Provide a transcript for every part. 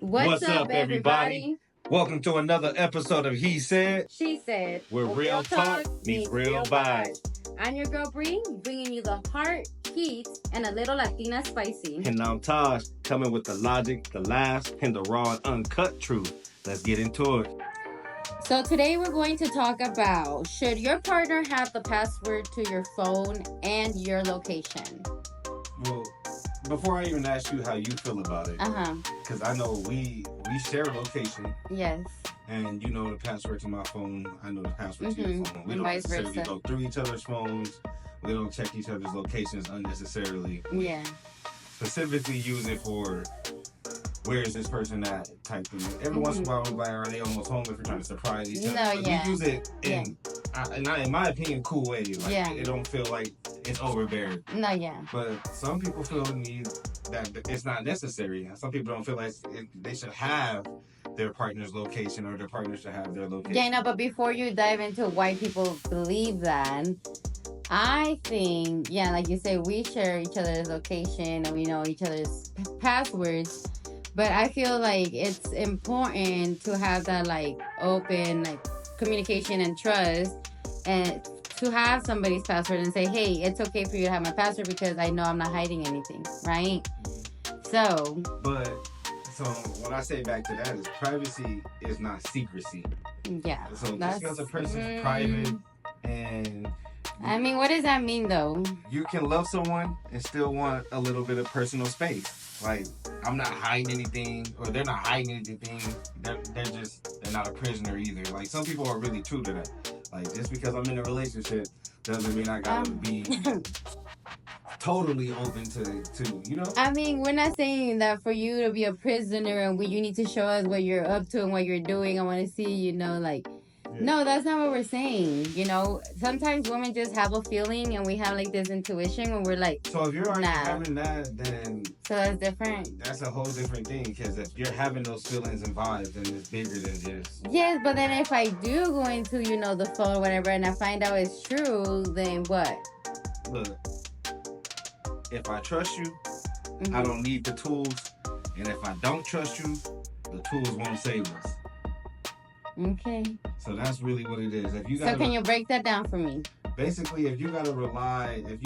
What's up, everybody? Welcome to another episode of He Said, She Said, where real talk meets real vibes. I'm your girl Bree, bringing you the heart, heat, and a little Latina spicy. And I'm Taj, coming with the logic, the laughs, and the raw and uncut truth. Let's get into it. So today we're going to talk about, should your partner have the password to your phone and your location? Well, before I even ask you how you feel about it, because I know we share a location. Yes. And you know the password to my phone, I know the password to your phone. We don't necessarily go through each other's phones. We don't check each other's locations unnecessarily. Yeah. Specifically use it for where is this person at type thing. Every once in a while, we're like, are they almost home if we're trying to surprise each other? No, We use it in my opinion, cool way. Like, it don't feel like it's overbearing. No, yeah. But some people feel the need that it's not necessary. Some people don't feel like they should have their partner's location or their partner should have their location. Yeah, no, but before you dive into why people believe that, I think, like you say, we share each other's location and we know each other's passwords. But I feel like it's important to have that, like, open, like, communication and trust, and to have somebody's password and say, hey, it's okay for you to have my password because I know I'm not hiding anything, right? So what I say back to that is privacy is not secrecy. Yeah. So just because a person's private and... I mean, what does that mean, though? You can love someone and still want a little bit of personal space. Like, I'm not hiding anything, or they're not hiding anything. They're not a prisoner either. Like, some people are really true to that. Like, just because I'm in a relationship doesn't mean I gotta be totally open to, you know? I mean, we're not saying that for you to be a prisoner and you need to show us what you're up to and what you're doing. I want to see, you know, like... Yeah. No, that's not what we're saying. You know, sometimes women just have a feeling and we have like this intuition when we're like, so if you're already having that, then... So that's different. That's a whole different thing, because if you're having those feelings and vibes, then it's bigger than just... Yes, but then if I do go into, you know, the phone or whatever and I find out it's true, then what? Look, if I trust you, I don't need the tools. And if I don't trust you, the tools won't save us. Okay. So that's really what it is. So can you break that down for me? Basically, if you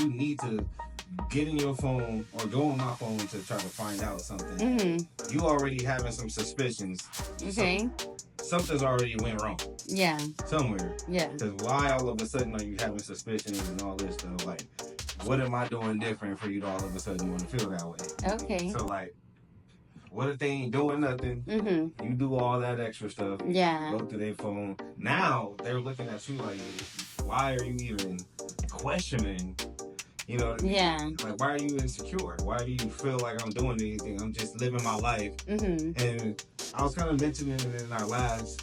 need to get in your phone or go on my phone to try to find out something, you already having some suspicions. Okay. Something's already went wrong. Yeah. Somewhere. Yeah. Because why all of a sudden are you having suspicions and all this stuff? Like, what am I doing different for you to all of a sudden want to feel that way? Okay. So, like, what if they ain't doing nothing? You do all that extra stuff. Yeah. Go to their phone. Now they're looking at you like, why are you even questioning? You know what I mean? Yeah. Like, why are you insecure? Why do you feel like I'm doing anything? I'm just living my life. And I was kind of mentioning it in our last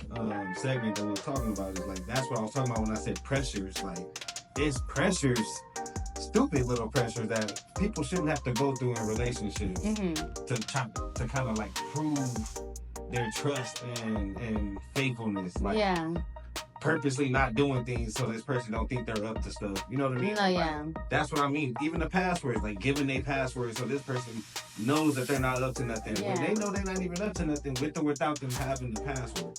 segment that we were talking about. Is like, that's what I was talking about when I said pressures. Like, it's pressures. Stupid little pressure that people shouldn't have to go through in relationships to kind of like prove their trust and faithfulness. Like, purposely not doing things so this person don't think they're up to stuff. You know what I mean? No, yeah. Like, that's what I mean. Even the passwords, like giving their passwords so this person knows that they're not up to nothing. Yeah. When they know they're not even up to nothing, with or without them having the password.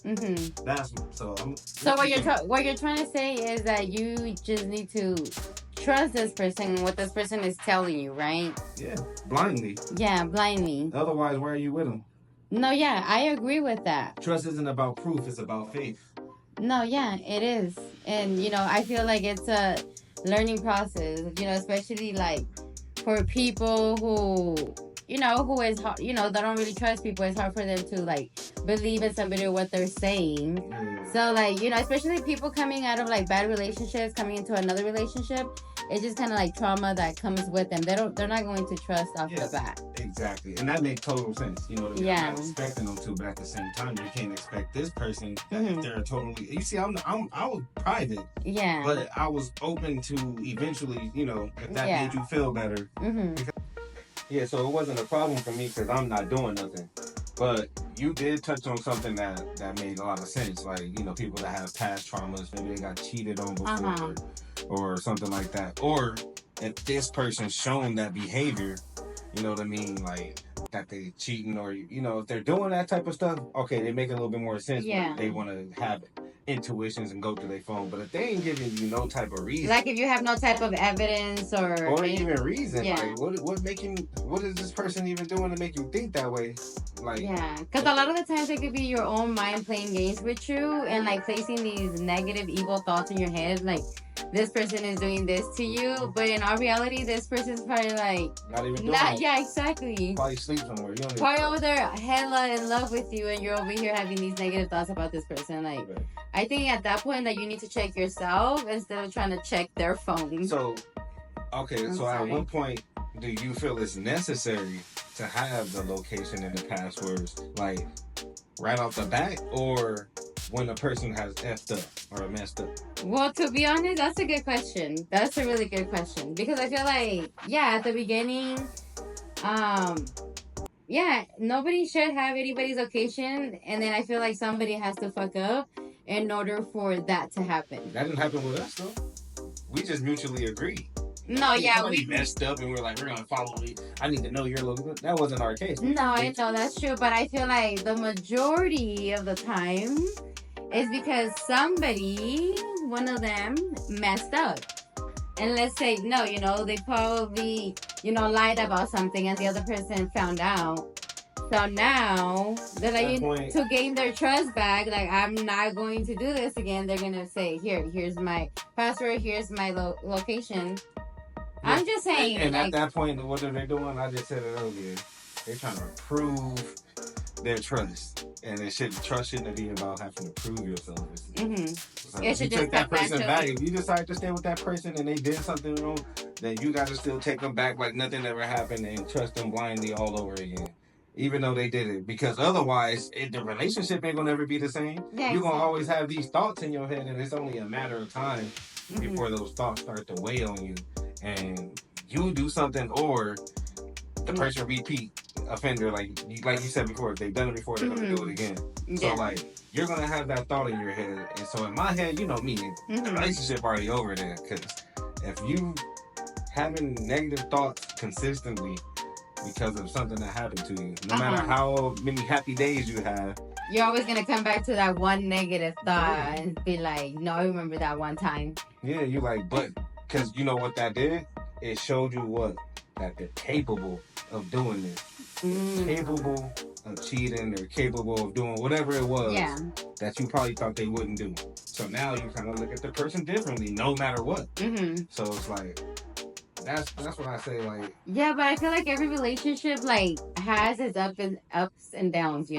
That's so. So what you're trying to say is that you just need to trust this person and what this person is telling you, right? Yeah, blindly. Yeah, blindly. Otherwise, why are you with them? No, yeah, I agree with that. Trust isn't about proof, it's about faith. No, yeah, it is. And, you know, I feel like it's a learning process, you know, especially like for people who, you know, who is, you know, they don't really trust people. It's hard for them to like believe in somebody or what they're saying. So like, you know, especially people coming out of like bad relationships, coming into another relationship, it's just kind of like trauma that comes with them. They're not going to trust off the bat. Exactly. And that makes total sense. You know what I mean? Yeah. I'm not expecting them to, but at the same time, you can't expect this person if they're totally... You see, I was private. Yeah. But I was open to eventually, you know, if that made you feel better. Yeah, so it wasn't a problem for me because I'm not doing nothing. But you did touch on something that made a lot of sense. Like, you know, people that have past traumas, maybe they got cheated on before or something like that. Or if this person's shown that behavior, you know what I mean? Like, that they cheating, or if they're doing that type of stuff, okay, they make a little bit more sense. Yeah. They want to have intuitions and go through their phone, but if they ain't giving you no type of reason, like if you have no type of evidence or even reason, yeah. like what is this person even doing to make you think that way? Like, yeah, because a lot of the times it could be your own mind playing games with you and like placing these negative, evil thoughts in your head, like this person is doing this to you, but in all reality, this person's probably like not even doing it. Yeah, exactly. Probably sleep somewhere. You don't probably over there hella in love with you, and you're over here having these negative thoughts about this person. Like, right. I think at that point that you need to check yourself instead of trying to check their phone. So, okay, at what point do you feel it's necessary to have the location and the passwords, like right off the bat, or when a person has effed up or messed up? Well, to be honest, that's a good question. That's a really good question, because I feel like, yeah, at the beginning, yeah, nobody should have anybody's location, and then I feel like somebody has to fuck up in order for that to happen. That didn't happen with us, though. We just mutually agreed. No, yeah, we messed up and we're like, we're gonna follow you. I need to know your location. That wasn't our case. No, I know that's true, but I feel like the majority of the time is because somebody, one of them, messed up. And let's say, no, they probably, lied about something and the other person found out. So now, they're like, to gain their trust back, like, I'm not going to do this again. They're going to say, here's my password, here's my location. Yeah. I'm just saying. And at that point, what are they doing? I just said it earlier. They're trying to prove their trust. And trust shouldn't be about having to prove yourself. Mm-hmm. If you take that person back, if you decide to stay with that person and they did something wrong, then you got to still take them back like nothing ever happened and trust them blindly all over again. Even though they did it. Because otherwise, the relationship ain't going to ever be the same. Yeah, you're going to always have these thoughts in your head, and it's only a matter of time before those thoughts start to weigh on you. And you do something, or the person repeat offender, like you said before. If they've done it before, they're gonna do it again. Yeah. So like you're gonna have that thought in your head, and so in my head, me, the relationship already over there. Because if you having negative thoughts consistently because of something that happened to you, no matter how many happy days you have, you're always gonna come back to that one negative thought and be like, "No, I remember that one time." Yeah, you like, but. Because you know what that did? It showed you that they're capable of doing this. Capable of cheating. They're capable of doing whatever it was that you probably thought they wouldn't do. So now you kind of look at the person differently, no matter what. Mm-hmm. So it's like, that's what I say. Like, yeah, but I feel like every relationship has its ups and downs,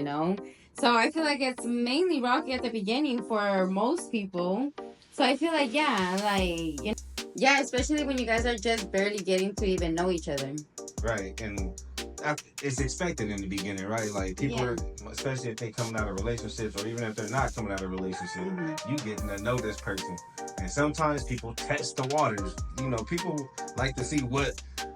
So I feel like it's mainly rocky at the beginning for most people. So I feel like, yeah, especially when you guys are just barely getting to even know each other. Right, and it's expected in the beginning, right? Like people, especially if they coming out of relationships, or even if they're not coming out of relationships, you getting to know this person. And sometimes people test the waters. People like to see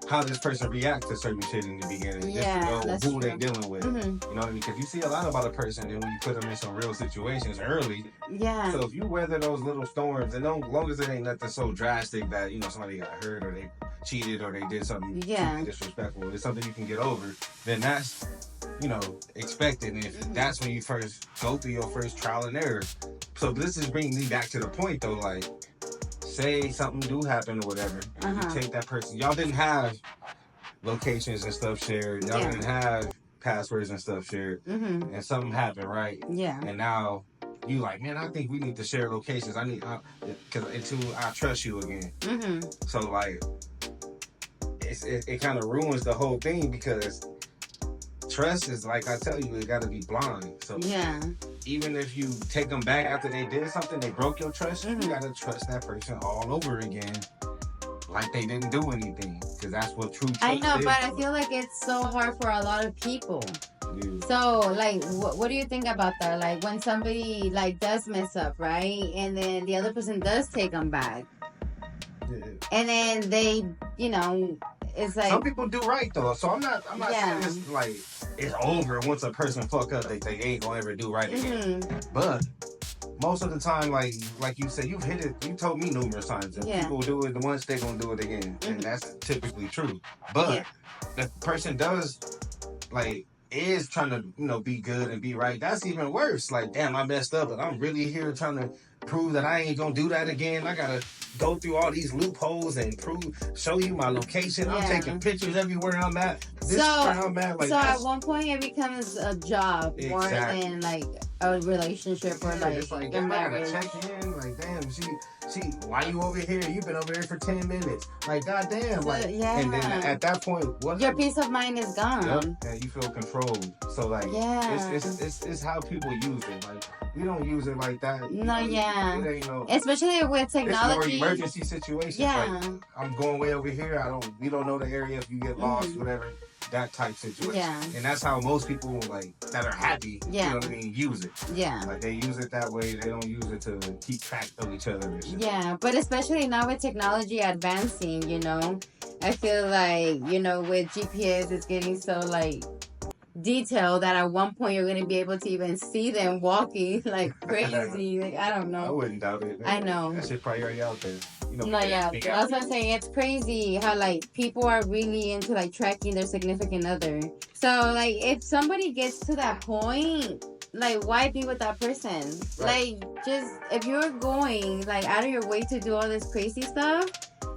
how this person reacts to certain shit in the beginning. Yeah, just to know who they're dealing with. You know what I mean? Because you see a lot about a person, and when you put them in some real situations early. Yeah. So if you weather those little storms, and as long as it ain't nothing so drastic that somebody got hurt or they cheated or they did something truly disrespectful, it's something you can get over. Then that's expected. And if that's when you first go through your first trial and error. So this is bringing me back to the point though, like. Say something do happen or whatever, and you take that person. Y'all didn't have locations and stuff shared. Y'all didn't have passwords and stuff shared. And something happened, right? Yeah. And now you like, man, I think we need to share locations. Until I trust you again. So like, it kind of ruins the whole thing, because trust is, like I tell you, it got to be blind. So yeah. Even if you take them back after they did something, they broke your trust, you got to trust that person all over again, like they didn't do anything, because that's what true trust is. I know, but I feel like it's so hard for a lot of people. Yeah. So, like, what do you think about that? Like, when somebody, does mess up, right? And then the other person does take them back. Yeah. And then they, it's like... Some people do right, though. So I'm not saying it's over once a person fuck up. They ain't gonna ever do right again. But most of the time, like you said, you've hit it. You told me numerous times that people do it once, they gonna do it again, and that's typically true. But the person does like is trying to, be good and be right, that's even worse. Like, damn, I messed up, but I'm really here trying to prove that I ain't gonna do that again. I gotta go through all these loopholes and show you my location. I'm taking pictures everywhere I'm at. This is where I'm at. Like, so at one point it becomes a job more than like a relationship or like it's like, damn, I gotta check in. Like, damn, she, why you over here? You've been over here for 10 minutes. Like, goddamn. Like, and then at that point, what? Your peace of mind is gone. Yep, and you feel controlled. So like, it's how people use it. Like, we don't use it like that. No, It ain't no. Especially with technology. It's more emergency situations. Yeah. Like, I'm going way over here. We don't know the area. If you get lost, whatever. That type situation. Yeah. And that's how most people like that are happy, you know what I mean, use it. Yeah. Like they use it that way. They don't use it to keep track of each other and shit. Yeah, but especially now with technology advancing, I feel like, with GPS it's getting so like detailed that at one point you're going to be able to even see them walking like crazy. Like, I don't know. I wouldn't doubt it. I know. That shit probably already out there. That's what I'm saying. It's crazy how like people are really into like tracking their significant other. So like if somebody gets to that point, like why be with that person? Right. Like just if you're going like out of your way to do all this crazy stuff,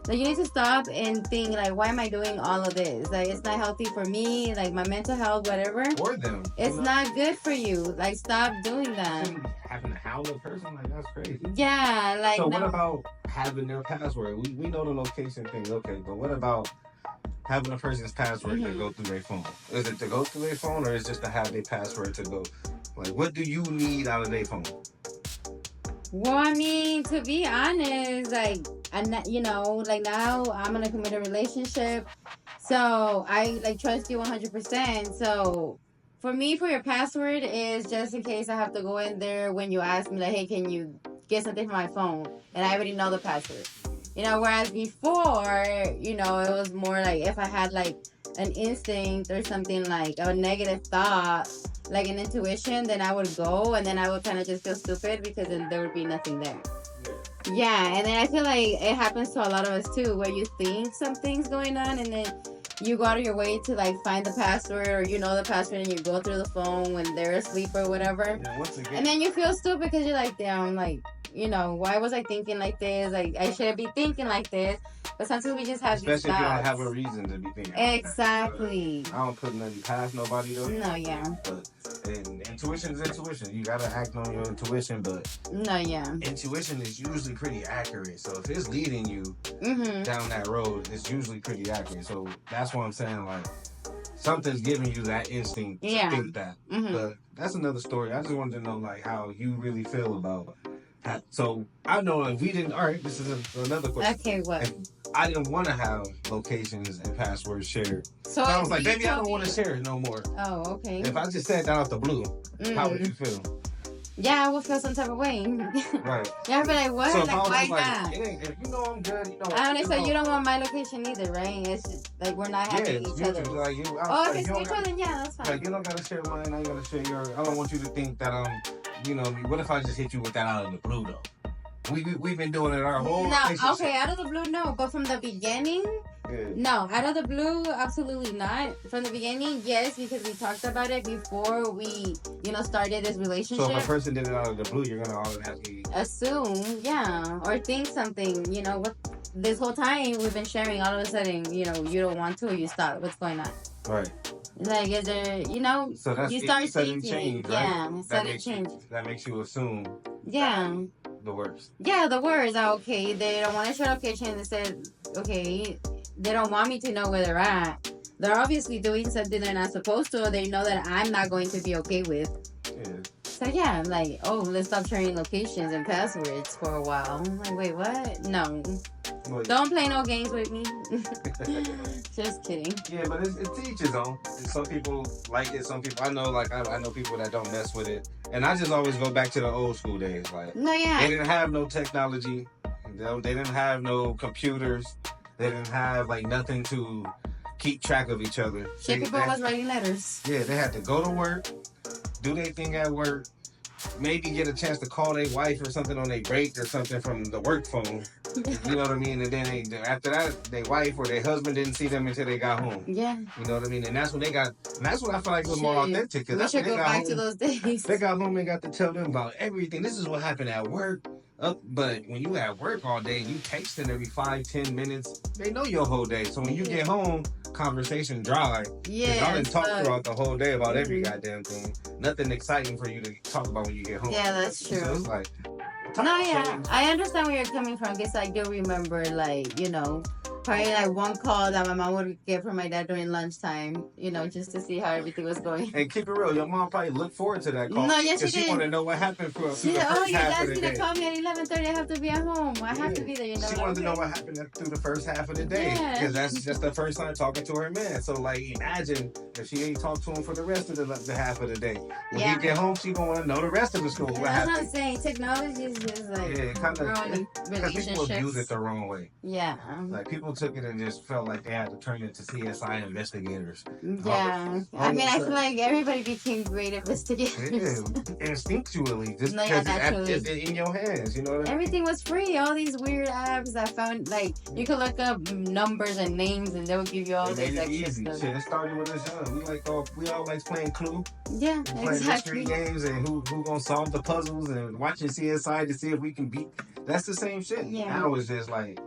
like you need to stop and think like, why am I doing all of this? Like it's not healthy for me, like my mental health, whatever. Or them. It's not good for you. Like stop doing that. Having to howl a person, like that's crazy. Yeah, like. So what about having their password? We know the location thing, okay, but what about having a person's password to go through their phone? Is it to go through their phone, or is it just to have their password to go? Like, what do you need out of their phone? Well, I mean, to be honest, like, like now I'm in a committed relationship, so I like trust you 100%. So for me, for your password is just in case I have to go in there when you ask me like, hey, can you get something from my phone? And I already know the password. Whereas before, it was more like if I had like an instinct or something like a negative thought, like an intuition, then I would go and then I would kind of just feel stupid because then there would be nothing there. Yeah, and then I feel like it happens to a lot of us too, where you think something's going on and then you go out of your way to like find the password or the password and you go through the phone when they're asleep or whatever. Yeah, once again. And then you feel stupid because you're like, damn, like, why was I thinking like this? Like, I shouldn't be thinking like this. But sometimes we just have these thoughts. Especially if you don't have a reason to be thinking exactly. Like that. I don't put nothing past nobody though. No, yeah. But intuition is intuition. You gotta act on your intuition, but intuition is usually pretty accurate. So if it's leading you down that road, it's usually pretty accurate. So that's what I'm saying. Like something's giving you that instinct to think that. But that's another story. I just wanted to know like how you really feel about. So I know if we didn't. All right, this is another question. Okay, what? If I didn't want to have locations and passwords shared. So I was like, baby, I don't want to share it no more. Oh, okay. If I just said that out the blue, how would you feel? Yeah, I would feel some type of way. Right. Yeah, I'd be like, what? So like, why not? If I'm good, Honestly, you don't want my location either, right? It's just like we're not having each other. Like, if it's mutual, then yeah, that's fine. Like, you don't gotta share mine, I ain't gotta share yours. I don't want you to think that what if I just hit you with that out of the blue though? We've been doing it our whole relationship. Okay, out of the blue, no. But from the beginning, no. Out of the blue, absolutely not. From the beginning, yes, because we talked about it before we, started this relationship. So if a person did it out of the blue, you're gonna automatically assume, or think something. What this whole time we've been sharing, all of a sudden, you don't want to, or you stop. What's going on? Right. Like, is there, so that's you start thinking, change, right? Yeah, sudden change. That makes you assume. Yeah. The worst. Yeah, the worst. Okay, they don't want to share location. They said, okay, they don't want me to know where they're at. They're obviously doing something they're not supposed to, or they know that I'm not going to be okay with. Yeah. So yeah, I'm like, oh, let's stop sharing locations and passwords for a while. I'm like, wait, what? No. Well, don't play no games with me. Just kidding. Yeah, but it's to each his own. Some people like it. Some people I know people that don't mess with it. And I just always go back to the old school days. Like, they didn't have no technology. They didn't have no computers. They didn't have like nothing to keep track of each other. People was writing letters. Yeah, they had to go to work, do their thing at work, maybe get a chance to call their wife or something on their break or something from the work phone. You know what I mean? And then after that, their wife or their husband didn't see them until they got home. Yeah. You know what I mean? And that's when they got, and that's what I feel like was more authentic. We should go back to those days. They got home and got to tell them about everything. This is what happened at work. But when you at work all day, you texting every 5-10 minutes. They know your whole day. So when you get home, conversation dry. Yeah. Y'all didn't talk throughout the whole day about every goddamn thing. Nothing exciting for you to talk about when you get home. Yeah, that's true. So it's like, no, yeah, I understand where you're coming from. Because I do remember, like, you know, probably like one call that my mom would get from my dad during lunchtime, you know, just to see how everything was going. And keep it real, your mom probably looked forward to that call. No, yes, she want to know what happened for she said, oh, your dad's going to call me at 11:30. I have to be at home. I have to be there, you know. She wanted to know what happened through the first half of the day. Because that's just the first time talking to her man. So, like, imagine if she ain't talked to him for the rest of the half of the day. When he get home, she going to want to know the rest of the story. What that's happened. what I'm saying. Technology is just like ruining relationships. Because people abuse it the wrong way. Yeah. Like, people took it and just felt like they had to turn into CSI investigators. Yeah. I mean, I feel like everybody became great investigators. Yeah, instinctually. Just because it's in your hands, you know what I mean? Everything was free. All these weird apps I found, like, you could look up numbers and names and they would give you all this extra stuff. Shit, it started with us young. We all like playing Clue. Yeah, playing mystery games and who gonna solve the puzzles and watching CSI to see if we can beat. That's the same shit. Yeah. Now it's just like,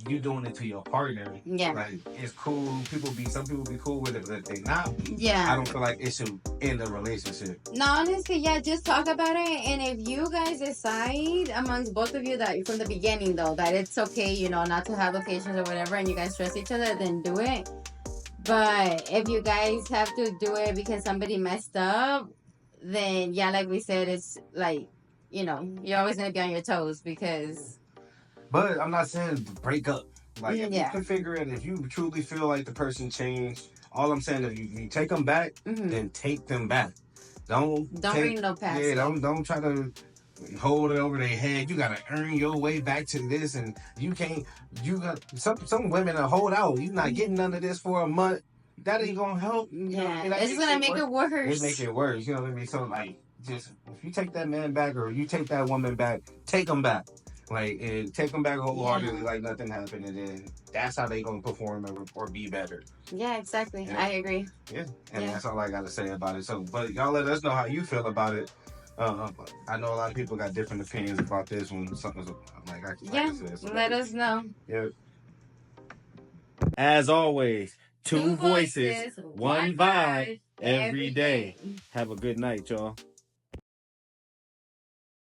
you doing it to your partner. Yeah. Like, it's cool. Some people be cool with it, but if they not, yeah. I don't feel like it should end a relationship. No, honestly, yeah, just talk about it. And if you guys decide amongst both of you that from the beginning, though, that it's okay, you know, not to have locations or whatever, and you guys trust each other, then do it. But if you guys have to do it because somebody messed up, then yeah, like we said, it's like, you know, you're always going to be on your toes because... But I'm not saying break up. Like, if you can figure it, if you truly feel like the person changed, all I'm saying is you take them back, then take them back. Don't bring no past. Yeah, don't try to hold it over their head. You gotta earn your way back to this, and you got some women that hold out. You're not getting none of this for a month. That ain't gonna help. Yeah, it's gonna make it worse. It's make it worse. You know what I mean? So like, just if you take that man back or you take that woman back, take them back. Like, and take them back wholeheartedly like nothing happened, and then that's how they gonna perform or be better. Yeah, exactly. I agree. Yeah, and that's all I gotta say about it. So, but y'all let us know how you feel about it. I know a lot of people got different opinions about this when something's like I said. So let us know. Yeah. As always, two voices, one vibe every day. Have a good night, y'all.